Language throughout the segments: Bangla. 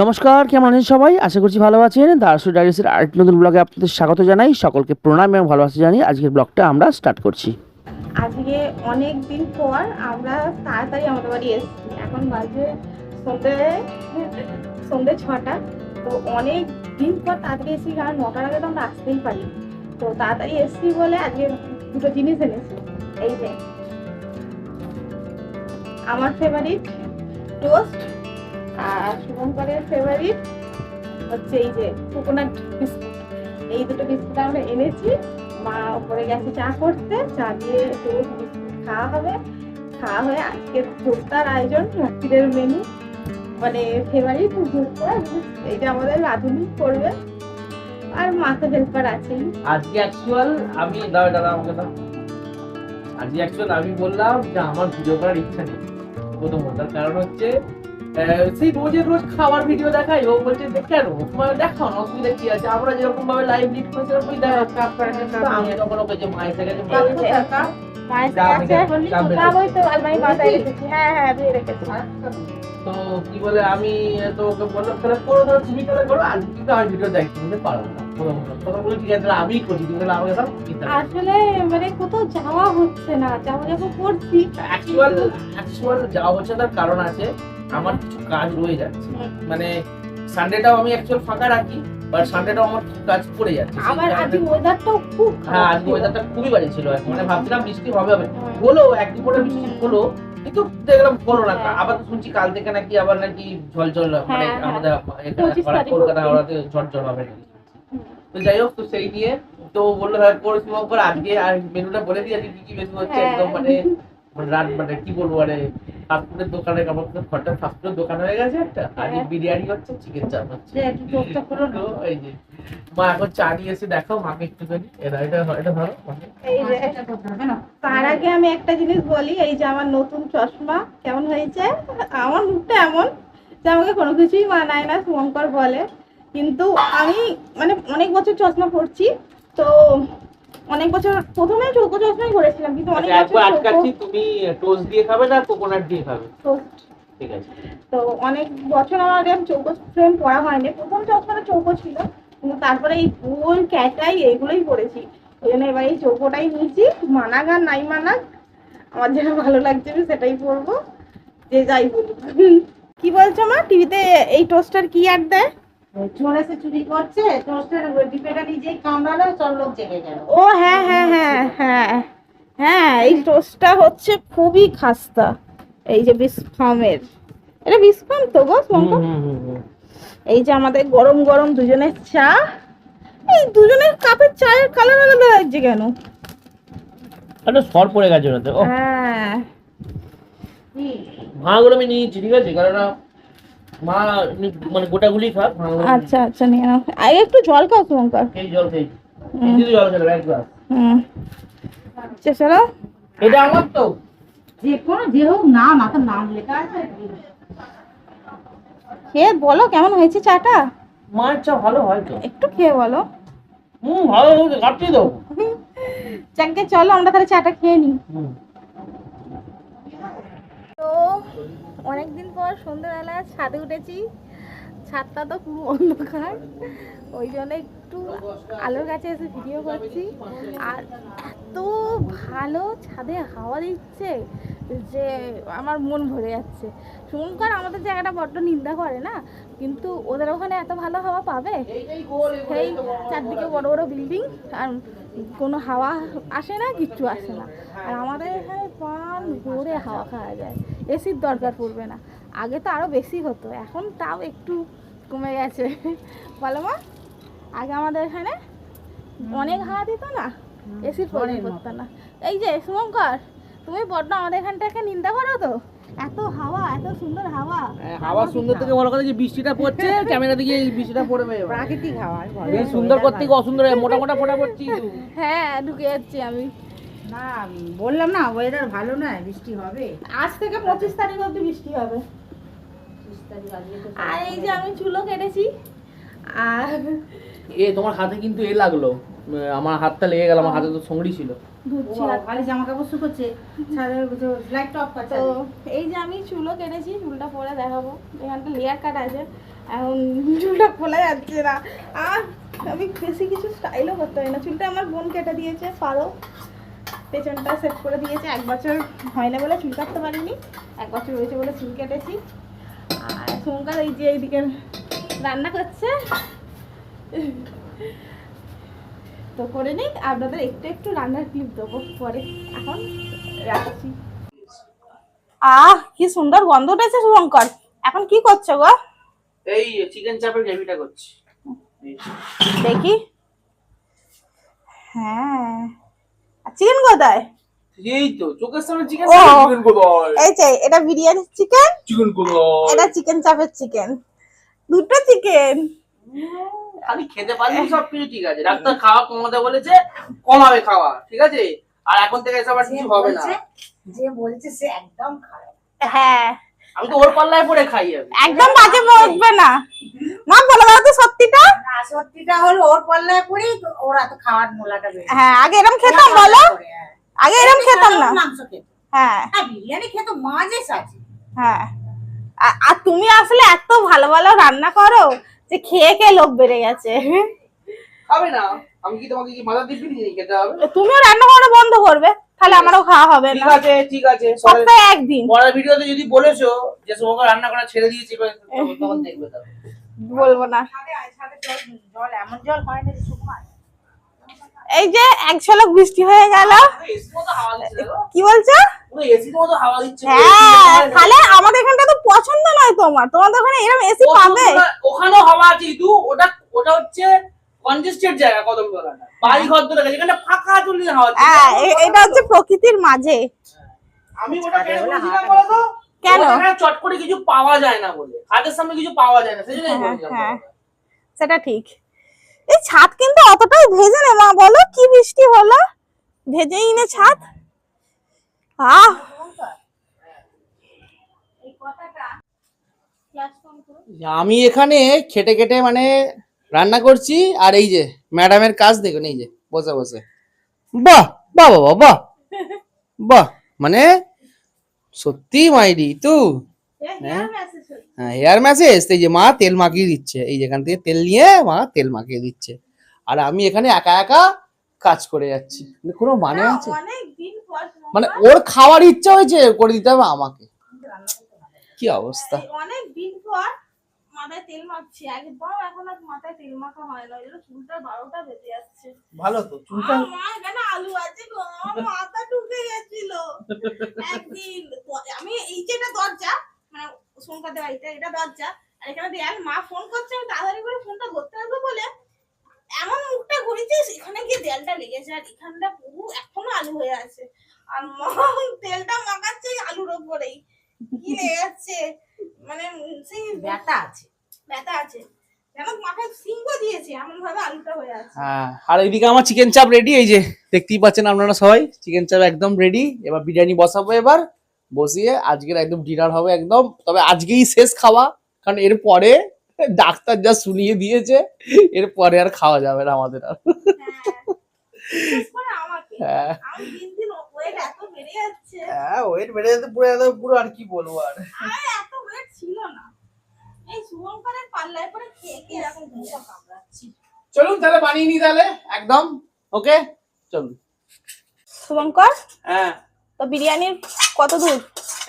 নমস্কার, কেমন আছেন সবাই? আশা করছি ভালো আছেন। দারাসু ডাইরিসের আরেকটি নতুন ব্লগে আপনাদের স্বাগত জানাই। সকলকে প্রণাম এবং ভালোবাসা জানিয়ে আজকের ব্লগটা আমরা স্টার্ট করছি। আজকে অনেক দিন পর আমরা তাড়াতাড়ি আমাদের বাড়ি এসেছি। এখন বাজে সন্ধ্যে 6টা। তো অনেক দিন পর তাড়াতাড়ি এসেছি, কারণ 9টার আগে তো আমরা আসতেই পারি। তো তাড়াতাড়ি এসেছি বলে আজকে দুটো জিনিস এনেছি। এই যে আমার ফেভারিট টোস্ট, আর শুভঙ্করের ফেভারিট হচ্ছে এই যে কোকোনাট বিস্কুট। এই দুটো বিস্কুট আমরা এনেছি। মা উপরে গেছে চা করতে, চা দিয়ে টোস্ট বিস্কুট খাওয়া হবে। খাওয়া হয়ে আজকে ভোক্তার আয়োজন, রাত্রির মেনু মানে ফেভারিট ভোক্তা, এইটা আমাদের রাঁধুনি করবে, আর মা তো হেল্পার আছেই। আজকে অ্যাকচুয়াল আমি দাদা আমাকে দাও। আজকে অ্যাকচুয়াল আমি বললাম যে আমার ভিডিও করার ইচ্ছা নেই প্রথমত, তার কারণ হচ্ছে সেই রোজের রোজ খাবার ভিডিও দেখাই। ও বলছে যে কেন দেখাও না, অসুবিধা কি আছে, আমরা যেরকম ভাবে লাইভ লিড করি সেরকমই দেখা। আমি তখন ওকে যে মায়ের থেকে তো কি বলে, আমি তো ওকে বললাম তাহলে করো, ধরো তুমি তাহলে করো, আর কিন্তু আমি ভিডিও দায়িত্ব নিতে পারবো না। তখন বলে ঠিক আছে আমি করছি, তুমি তাহলে আমাকে আসলে মানে কোথাও যাওয়া হচ্ছে না, যাবো করছি। অ্যাকচুয়াল যাওয়া হচ্ছে, তার কারণ আছে, আমার কিছু কাজ রয়ে যাচ্ছে। মানে সানডেটাও আমি অ্যাকচুয়াল ফাঁকা রাখি, বাট সানডেটাও আমার কাজ পড়ে যাচ্ছে। আবার আজকে ওয়েদারটাও খুব হ্যাঁ, আজকে ওয়েদারটা খুবই বাজে ছিল। মানে ভাবছিলাম বৃষ্টি হবে হলো, একদিন পরে বৃষ্টি হলো, কিন্তু দেখলাম হলো না। আবার তো শুনছি কাল থেকে নাকি আবার নাকি ঝলঝল, মানে আমাদের কলকাতা হাওড়াতে ঝড় হবে নাকি। তো যাই হোক, তো সেই নিয়ে তো বললো হ্যাঁ করেছি পর আজকে, আর মেনুটা বলে দিই আজকে কি কি মেনু হচ্ছে। একদম মানে রাত মানে কি বলবো, মানে ফাস্টফুডের দোকানে আমার ঘরটা ফাস্টফুডের দোকান হয়ে গেছে একটা। আজকে বিরিয়ানি হচ্ছে, চিকেন চাপ হচ্ছে। এই যে মা এখন চা নিয়ে এসে দেখাও মাকে একটুখানি, এটা ধরো। তার আগে আমি একটা জিনিস বলি, এই যে আমার নতুন চশমা কেমন হয়েছে। আমার মুখটা এমন যে আমাকে কোনো কিছুই মানায় না, শুভঙ্কর বলে। কিন্তু আমি মানে অনেক বছর চশমা পরছি, তো অনেক বছর প্রথমে চৌকো চশমাই পরেছিলাম, কিন্তু অনেক বছর আজকাছি তুমি টোস্ট দিয়ে খাবে না কোকোনাট দিয়ে খাবে? টোস্ট। ঠিক আছে। তো অনেক বছর আমার আগে চৌকো ফ্রেম পরা হয়নি, প্রথম চশমাটা চৌকো ছিল, কিন্তু তারপরে এই ফুল ক্যাটাই এইগুলোই পরেছি। ওই জন্য এবার এই চৌকোটাই নিয়েছি। মানাক আর নাই মানাক, আমার যেটা ভালো লাগছে আমি সেটাই পরবো, যে যাই বলুক। কি বলছো মা? টিভিতে এই টোস্টার কি অ্যাড দেয়? চোর এসে চুরি করছে, টোস্টের ডিপেটা নিজেই কামড়ালো, সব লোক জেগে গেল। ও হ্যাঁ হ্যাঁ হ্যাঁ হ্যাঁ হ্যাঁ, এই টোস্টটা হচ্ছে খুবই খাস্তা। এই যে বিসফার্মের, এটা বিসফার্ম তো গো শুভঙ্কর? এই যে আমাদের গরম গরম দুজনের চা। এই দুজনের কাপের চায়ের কালার আলাদা লাগছে কেন? একটা সর পড়ে গেছে ওটাতে। ও হ্যাঁ, ভাঙাগুলো আমি নিয়েছি, ঠিক আছে, কারণ মা মানে গোটাগুলি খাক। আচ্ছা আচ্ছা নিয়ে নাও। আগে একটু জল খাও শুভঙ্কর। এই জল খেয়েছি, জল খেলে এক গ্লাস। চলো, এটা আমার তো যে কোনো যে হোক নাম, মাথার নাম লেখা আছে। খেয়ে বলো কেমন হয়েছে চাটা। মায়ের চা ভালো হয় তো, একটু খেয়ে বলো। ভালো হয়েছে, কাটতে দাও। যাকে চলো আমরা তাহলে চাটা খেয়ে নিই। তো অনেকদিন পর সন্ধ্যেবেলা ছাদে উঠেছি। ছাদটা তো পুরো অন্ধকার, ওই জন্য একটু আলোর কাছে এসে ভিডিও করছি। আর এত ভালো ছাদে হাওয়া দিচ্ছে যে আমার মন ভরে যাচ্ছে। শুনকার আমাদের জায়গাটা বড্ড নিন্দা করে না, কিন্তু ওদের ওখানে এত ভালো হাওয়া পাবে? সেই চারদিকে বড় বড় বিল্ডিং, আর কোনো হাওয়া আসে না, কিচ্ছু আসে না। আর আমাদের এখানে প্রাণ ভরে হাওয়া খাওয়া যায়, এসির দরকার পড়বে না। আগে তো আরও বেশি হতো, এখন তাও একটু কমে গেছে, বলো মা? আগে আমাদের এখানে অনেক হাওয়া দিত না, এসির প্রয়োজন পড়তো না। এই যে শুভঙ্কর, তুমি বড্ড আমাদের এখানটাকে নিন্দা করো তো। এত হাওয়া, এত সুন্দর হাওয়া। হাওয়া সুন্দর থেকে বড় কথা যে বৃষ্টিটা পড়ছে, ক্যামেরা দিকে এই বৃষ্টিটা পড়বে। প্রাকৃতিক হাওয়া বেশ সুন্দর করতে অসুন্দর মোটা মোটা ফোটা পড়ছি। হ্যাঁ, ঢুকে যাচ্ছি আমি। না, বললাম না ওয়েদার ভালো নয়, বৃষ্টি হবে। আজ থেকে 25 তারিখ অবধি বৃষ্টি হবে। আর এই যে আমি চুলও কেটেছি। আর তোমার হাতে কিন্তু লাগলো, আমার হাতটা লেগে গেল, আমার হাতে তো সঙ্গড়ি ছিল। ধুচ্ছি খালি জামা কাপড় শুকোচ্ছে, লাইট অফ করছে। তো এই যে আমি চুলও কেটেছি, চুলটা পরে দেখাবো। এখানটা লেয়ার কাট আছে, এখন চুলটা খোলা যাচ্ছে না। আর আমি বেশি কিছু স্টাইলও করতে পারি না। চুলটা আমার বোন কেটে দিয়েছে, পারো পেছনটা সেট করে দিয়েছে। 1 বছর হয় না বলে চুল কাটতে পারিনি, 1 বছর হয়েছে বলে চুল কেটেছি। আর সোমকার এই যে এইদিকে রান্না করছে, তো করে নিই, আপনাদের একটু একটু রান্নার ক্লিপ দেবো পরে। এখন রাখছি। কি সুন্দর গন্ধ উঠেছে শুভঙ্কর। এখন কি করছো গো? এই চিকেন চাপের গ্রেভিটা করছি। দেখি। হ্যাঁ, চিকেন কোথায়? এই তো চোখের সামনে চিকেন, ও, চিকেন কোথায়? এই যে এটা বিরিয়ানির চিকেন, চিকেন কোথায়? এটা চিকেন চাপের চিকেন, দুটো চিকেন। খালি খেতে পারলি সব কিছু ঠিক আছে। ডাক্তার খাওয়া কমাতে বলেছে, কমাবে খাওয়া, ঠিক আছে? আর এখন থেকে এসব আর কিছু হবে না। যে বলছে সে একদম খারাপ। হ্যাঁ, আমি তো ওর পাল্লায় পড়ে খাই আমি। একদম বাজে বলবে না। মা বলে দাও তো সত্যিটা। না, সত্যিটা হলো ওর পাল্লায় পড়ি ওরা তো খাওয়ার মোলাটা বেশি। হ্যাঁ, আগে এরকম খেতাম বলো? আগে এরকম খেতাম না। মাংস খেত, হ্যাঁ আর বিরিয়ানি খেত মাঝে সাঝে। হ্যাঁ, আর তুমি আসলে এত ভালো ভালো রান্না করো যে খেয়ে খেয়ে লোভ বেড়ে গেছে। খাবে না? আমি কি তোমাকে কি মাথা দিব্যি দিয়ে খেতে হবে? তুমিও রান্না করা বন্ধ করবে, তাহলে আমারও খাওয়া হবে ঠিক না। আছে, ঠিক আছে। সপ্তাহে একদিন। পরের ভিডিওতে যদি বলেছো যে তোমাকে রান্না করা ছেড়ে দিয়েছি, তখন দেখবে তাহলে। বলবো না। সাথে জল এমন জল হয় না যে শুকনো। এই যে এক ঝলক বৃষ্টি হয়ে গেল। এসির মতো হাওয়া দিচ্ছে দেখো। কি বলছো? পুরো এসির মতো হাওয়া দিচ্ছে। হ্যাঁ, তাহলে আমাদের এখানটা তো পছন্দ নয় তোমার, তোমাদের ওখানে এরকম এসি পাবে? ওখানেও হাওয়া আছে কিন্তু ওটা ওটা হচ্ছে কনজেস্টেড জায়গা, কদমতলাটা বাড়ি ঘর ধরে গেছে, এখানে ফাঁকা চললে হাওয়া দিচ্ছে। হ্যাঁ, এটা হচ্ছে প্রকৃতির মাঝে। আমি ওটা কেন বলছিলাম বলতো? কেন? ওখানে চট করে কিছু পাওয়া যায় না বলে, হাতের সামনে কিছু পাওয়া যায় না, সেজন্যই বলছিলাম। হ্যাঁ, সেটা ঠিক। এই ছাদ কিন্তু অতটাও ভেজে নেই মা, বলো কি বৃষ্টি হলো, ভেজেই নে ছাদ। আমি এখানে খেটে খেটে মানে রান্না করছি, আর এই যে ম্যাডামের কাজ দেখুন, এই যে বসে বসে বাহ বাহ বাহ বাহ বাহ, মানে সত্যি মাইরি তু। হ্যাঁ, হেয়ার ম্যাসেজ। এই যে মা তেল মাখিয়ে দিচ্ছে, এই যেখান থেকে তেল নিয়ে মা তেল মাখিয়ে দিচ্ছে, আর আমি এখানে একা একা কাজ করে যাচ্ছি। কোনো মানে আছে? মানে ওর খাওয়ার ইচ্ছা হয়েছে, করে দিতে হবে আমাকে। কি অবস্থা! অনেক দিন পর মাথায় তেল মাখছি, একদম এখন আর মাথায় তেল মাখা হয় না, ওই জন্য চুলটা 12টা বেজে যাচ্ছে। ভালো তো চুলটা। মা এখানে আলু আছে গো, আমার মাথা ঢুকে গেছিল একদিন। আমি এই যে এটা দরজা, মানে সোনকাদের বাড়িটা, এটা দরজা, আর এখানে দেয়াল। মা ফোন করছে, আমি তাড়াতাড়ি করে ফোনটা ধরতে আসবো বলে এমন মুখটা ঘুরেছিস, এখানে গিয়ে দেয়ালটা লেগেছে, আর এখানটা পুরো এখনো আলু হয়ে আছে। আর মা তেলটা মাখাচ্ছে আলুর ওপরেই, কি লেগে যাচ্ছে, মানে সেই ব্যথা আছে। ব্যথা আছে, যেন মাথায় সিঙ্গ দিয়েছে, এমন ভাবে আলুটা হয়ে আছে। হ্যাঁ, আর এইদিকে আমার চিকেন চাপ রেডি। এই যে দেখতেই পাচ্ছেন আপনারা সবাই, চিকেন চাপ একদম রেডি। এবার বিরিয়ানি বসাবো, এবার বসিয়ে আজকের একদম ডিনার হবে একদম। তবে আজকেই শেষ খাওয়া, কারণ এর পরে ডাক্তার যা শুনিয়ে দিয়েছে, এর পরে আর খাওয়া যাবে না আমাদের আর। বিশেষ করে আমাকে, হ্যাঁ আমি দিন দিন ওয়েট এত বেড়ে যাচ্ছে, হ্যাঁ, ওয়েট বেড়ে যেতে পুরো একদম পুরো, আর কি বলবো আর। আর এত ওয়েট ছিল না। এই শুভঙ্করের পাল্লায় পরে খেয়ে খেয়ে এখন ঘুমটা কামড়াচ্ছি। চলুন তাহলে বানিয়ে নি তাহলে একদম। ওকে চলুন। শুভঙ্কর, হ্যাঁ, তো বিরিয়ানির কত দূর?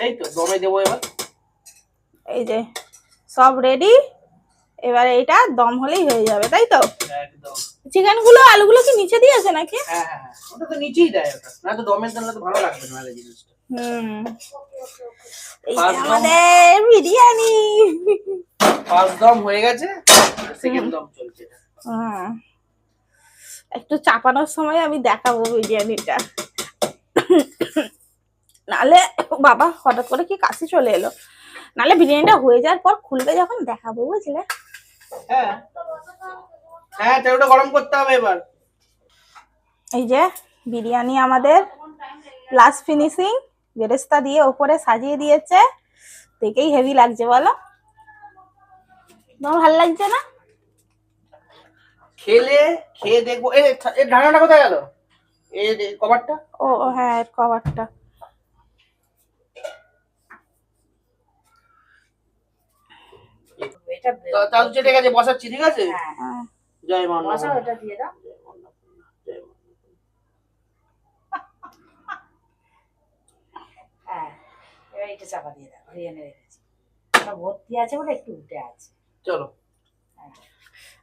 এই তো দমে দেবো এবার। এই যে সব রেডি, এবারে এটা দম হলেই হয়ে যাবে, তাই তো? একদম। চিকেন গুলো আলুগুলো কি নিচে দিয়েছে নাকি? হ্যাঁ হ্যাঁ, ওটা তো নিচেই দেয় ওটা, না তো দমের জন্য তো ভালো লাগবে না এই জিনিসটা। এই যে আমাদের বিরিয়ানি ফার্স্ট দম হয়ে গেছে, সেকেন্ড দম চলছে। একটু চাপানোর সময় আমি দেখাবো বিরিয়ানিটা, নালে বাবা হঠাৎ করে কি কাশি চলে এলো, নালে বিরিয়ানিটা হয়ে যাওয়ার পর খুলবে যখন দেখাবো, বুঝলে? হ্যাঁ হ্যাঁ, তেলটা গরম করতে হবে এবার। এই যে বিরিয়ানি আমাদের লাস্ট ফিনিশিং, বেরেস্তা দিয়ে উপরে সাজিয়ে দিয়েছে, দেখেই হেভি লাগছে, বলো? তোমার ভালো লাগছে না? খেয়ে দেখবো। এর ঢাকনাটা কোথায় গেল? এর কভারটা। ও হ্যাঁ, কভারটা। এটা চাদু চেটে গেছে, বসাচ্ছি, ঠিক আছে? হ্যাঁ জয় মা বসাও, এটা দিয়ে দাও। হ্যাঁ এবার এটা চাপা দিয়ে দাও, এই এনে রেখেছি। ওটা ভর্তি আছে বলে একটু উঠে আছে। চলো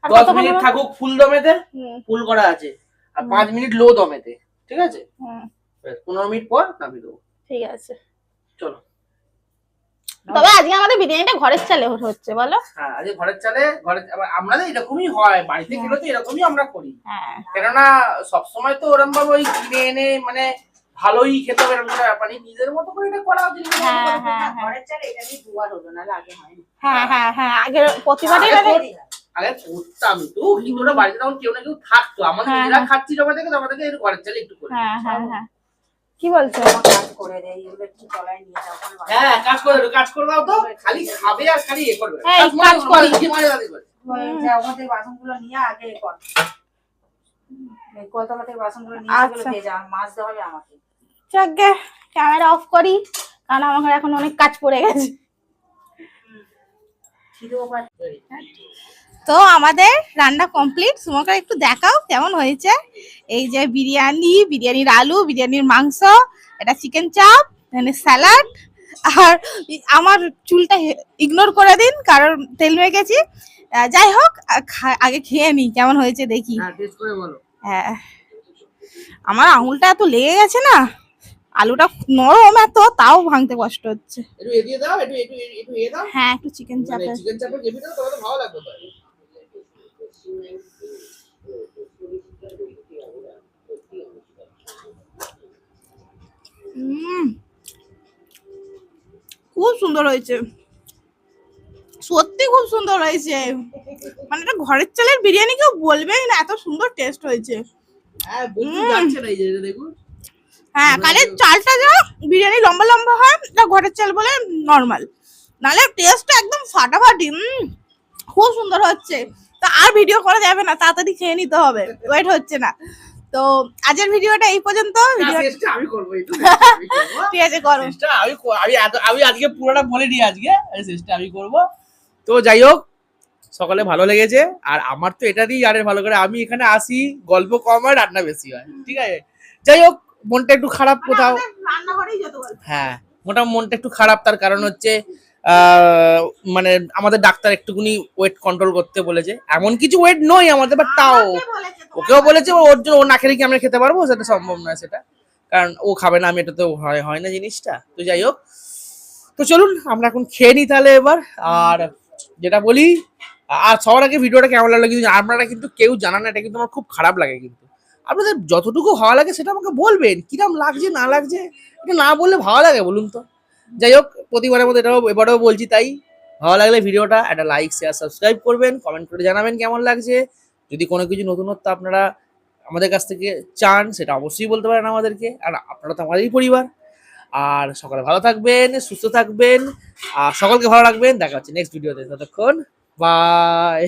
আর 10 কতক্ষণ মিনিট হবে? থাকুক ফুল দমেতে, হুম, ফুল করা আছে, আর 5 মিনিট লো দমেতে, ঠিক আছে? হুম, 15 মিনিট পর নামিয়ে দেবো। ঠিক আছে। চলো। তবে আজকে আমাদের বিরিয়ানিটা ঘরের চালে হচ্ছে বলো? হ্যাঁ, আজকে ঘরের চালে, আবার আমাদের এরকমই হয়, বাড়িতে গেলে তো এরকমই আমরা করি। হ্যাঁ কেননা সবসময় তো ওরম ভাবে ওই কিনে এনে মানে ভালোই খেতে হবে এরকম কোনো ব্যাপার নেই, নিজের মতো করে এটা করা উচিত। হ্যাঁ হ্যাঁ ঘরের চালে এটা দিয়ে দুবার হলো, নাহলে আগে হয়নি। হ্যাঁ হ্যাঁ হ্যাঁ আগে প্রতিবারই আগে মানে আগে করতাম তো, কিন্তু ওরা বাড়িতে তখন কেউ না কেউ থাকতো, আমাদের হ্যাঁ, নিজেরা হ্যাঁ। খাচ্ছি জমা থেকে, তখন থেকে একটু ঘরের চালে একটু করে। হ্যাঁ হ্যাঁ হ্যাঁ কি বলছো? আমার কাজ করে দেয়, এগুলো একটু তলায় নিয়ে যাও, ওখানে বানাও। হ্যাঁ, কাজ করে দাও তো, খালি খাবে আর খালি এ করবে। এই, কাজ কর। ওই যা ওখান থেকে বাসনগুলো নিয়ে আগে এ কর। এই কলতলা থেকে বাসনগুলো নিয়ে এগুলো আচ্ছা। ভেজা, মাজতে হবে আমাকে। যাকে ক্যামেরা অফ করি, কারণ আমার এখন অনেক কাজ পড়ে গেছে। খিদেও পাচ্ছে। তো আমাদের রান্না কমপ্লিট। সুমকা একটু দেখাও কেমন হয়েছে। এই যে বিরিয়ানির আলু, বিরিয়ানির মাংস, এটা চিকেন চাপ, এখানে স্যালাড, আর আমার চুলটা ইগনোর করে দিন কারণ তেল মেখেছি। যাই হোক, আগে খেয়ে নিই কেমন হয়েছে দেখি। হ্যাঁ, টেস্ট করে বলো। হ্যাঁ, আমার আঙুলটা এত লেগে গেছে না, আলুটা নরম এত, তাও ভাঙতে কষ্ট হচ্ছে। একটু এ দিয়ে দাও, একটু এ দাও, হ্যাঁ, একটু চিকেন মানে চাপে। চিকেন চাপের গ্রেভি দাও, তবে তো ভালো লাগবে তো। খুব সুন্দর হয়েছে, সত্যি খুব সুন্দর হয়েছে। মানে এটা ঘরের চালের বিরিয়ানি কেউ বলবেই না, এত সুন্দর টেস্ট হয়েছে। হ্যাঁ, বলতে যাচ্ছে না, এই যে দেখুন। হ্যাঁ, কালের চালটা যা বিরিয়ানি লম্বা লম্বা হয়, এটা ঘরের চাল বলে নর্মাল, নালে টেস্টটা একদম ফাটাফাটি। খুব সুন্দর হচ্ছে। তো আর ভিডিও করা যাবে না, তাড়াতাড়ি খেয়ে নিতে হবে, ওয়েট হচ্ছে না। তো আজকের ভিডিওটা এই পর্যন্ত। টেস্টটা আমি করব, ঠিক আছে, করো। চেষ্টা আমি আজকে পুরোটা বলে দিই, আজকে চেষ্টা আমি করব। তো যাই হোক, সকালে ভালো লেগেছে, আর আমার তো এটা দিয়েই জানেন ভালো করে, আমি এখানে আসি, গল্প কম হয়, রান্না বেশি হয়, ঠিক আছে? যাই হোক, মনটা একটু খারাপ কোথাও। রান্নাঘরেই যত গল্প। হ্যাঁ, মনটা একটু খারাপ, তার কারণ হচ্ছে মানে আমাদের ডাক্তার একটুখানি ওয়েট কন্ট্রোল করতে বলেছে। এমন কিছু ওয়েট নয় আমাদের, বাট তাও ওকেও বলেছে ওর জন্য ও না খেলে কি আমরা খেতে পারবো, সেটা সম্ভব নয়, সেটা কারণ ও খাবে না, আমি এটা তো হয় না জিনিসটা। তো যাই হোক, তো চলুন আমরা এখন খেয়ে নিই তাহলে এবার। আর যেটা বলি, আর সবার আগে ভিডিওটা কেমন লাগলো কিন্তু আপনারা কিন্তু কেউ জানান না, এটা কিন্তু আমার খুব খারাপ লাগে। কিন্তু আপনাদের যতটুকু ভালো লাগে সেটা আমাকে বলবেন, কিরম লাগছে না লাগছে, এটা না বললে ভালো লাগে বলুন তো? যাই হোক, প্রতিবারের মধ্যে এবারেও বলছি, তাই ভালো লাগলে ভিডিওটা একটা লাইক, শেয়ার, সাবস্ক্রাইব করবেন, কমেন্ট করে জানাবেন কেমন লাগছে। যদি কোনো কিছু নতুনত্ব আপনারা আমাদের কাছ থেকে চান, সেটা অবশ্যই বলতে পারেন আমাদেরকে, আর আপনারা তো আমাদেরই পরিবার। আর সকালে ভালো থাকবেন, সুস্থ থাকবেন, আর সকলকে ভালো রাখবেন। দেখা হচ্ছে নেক্সট ভিডিওতে, ততক্ষণ বাই।